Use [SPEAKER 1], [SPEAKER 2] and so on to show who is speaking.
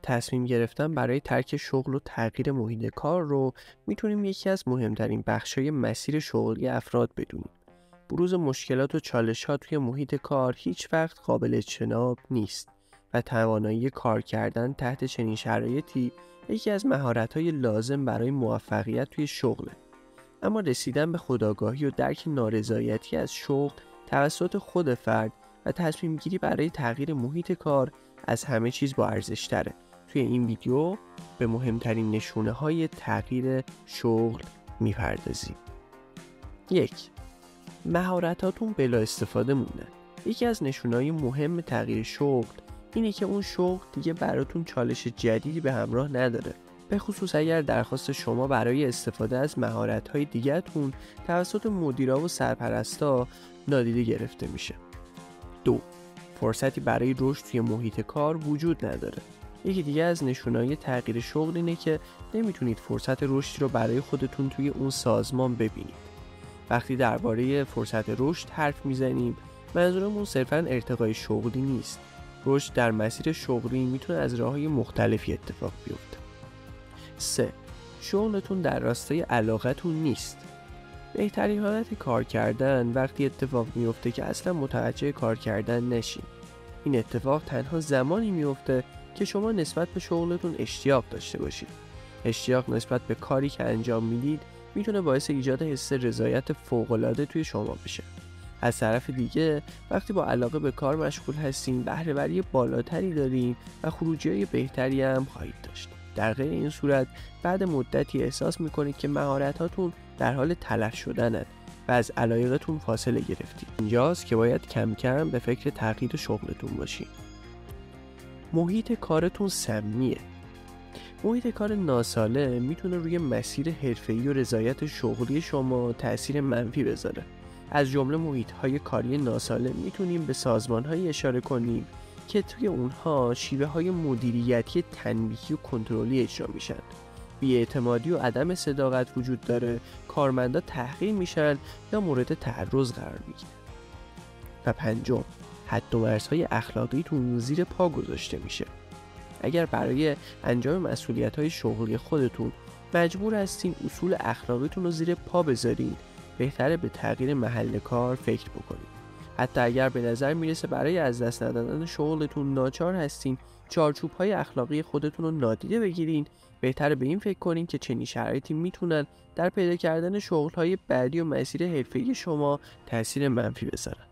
[SPEAKER 1] تصمیم گرفتن برای ترک شغل و تغییر محیط کار رو میتونیم یکی از مهمترین بخشای مسیر شغلی افراد بدونیم. بروز مشکلات و چالش‌ها توی محیط کار هیچ وقت قابل اجتناب نیست و توانایی کار کردن تحت چنین شرایطی یکی از مهارت‌های لازم برای موفقیت توی شغله. اما رسیدن به خودآگاهی و درک نارضایتی از شغل توسط خود فرد و تصمیم گیری برای تغییر محیط کار از همه چیز با ارزش تره. توی این ویدیو به مهمترین نشونه های تغییر شغل میپردازیم. 1. مهارتاتون بلا استفاده موندن. یکی از نشونه‌های مهم تغییر شغل اینه که اون شغل دیگه براتون چالش جدیدی به همراه نداره، به خصوص اگر درخواست شما برای استفاده از مهارت‌های دیگه‌تون توسط مدیرا و سرپرستا نادیده گرفته میشه. 2. فرصتی برای رشد توی محیط کار وجود نداره. یکی دیگه از نشونه‌های تغییر شغل اینه که نمیتونید فرصت رشدی رو برای خودتون توی اون سازمان ببینید. وقتی درباره فرصت رشد حرف میزنیم، منظورمون صرفاً ارتقای شغلی نیست. رشد در مسیر شغلی میتونه از راه‌های مختلفی اتفاق بیفته. 3. شغلتون در راستای علاقتون نیست. بهترین حالت کار کردن وقتی اتفاق میفته که اصلا متوجه کار کردن نشین. این اتفاق تنها زمانی میفته که شما نسبت به شغلتون اشتیاق داشته باشید. اشتیاق نسبت به کاری که انجام میدید میتونه باعث ایجاد حس رضایت فوق‌العاده توی شما بشه. از طرف دیگه وقتی با علاقه به کار مشغول هستین، بهره‌وری بالاتری دارین و خروجی‌های بهتری هم خواهید داشت. در غیر این صورت بعد مدتی احساس میکنید که مهارتاتون در حال تلف شدنند و از علایقتون فاصله گرفتید. اینجاست که باید کم کم به فکر تغییر شغلتون باشید. محیط کارتون سمیه. محیط کار ناسالم میتونه روی مسیر حرفه‌ای و رضایت شغلی شما تأثیر منفی بذاره. از جمله محیط‌های کاری ناسالم میتونیم به سازمان‌هایی اشاره کنیم که توی اونها شیوه‌های مدیریتی تنبیهی و کنترلی اجرا میشن. بی‌اعتمادی و عدم صداقت وجود داره، کارمندا تحقیر میشن یا مورد تعرض قرار میگیرن. و 5. حد و مرزهای اخلاقیتون زیر پا گذاشته میشه. اگر برای انجام مسئولیت‌های شغلی خودتون مجبور هستین اصول اخلاقیتون رو زیر پا بذارین، بهتره به تغییر محل کار فکر بکنید. حتی اگر به نظر میرسه برای از دست ندادن شغلتون ناچار هستین چارچوب‌های اخلاقی خودتون رو نادیده بگیرین، بهتره به این فکر کنین که چنین شرایطی میتونن در پیدا کردن شغل‌های بعدی و مسیر حرفه‌ای شما تأثیر منفی بذارن.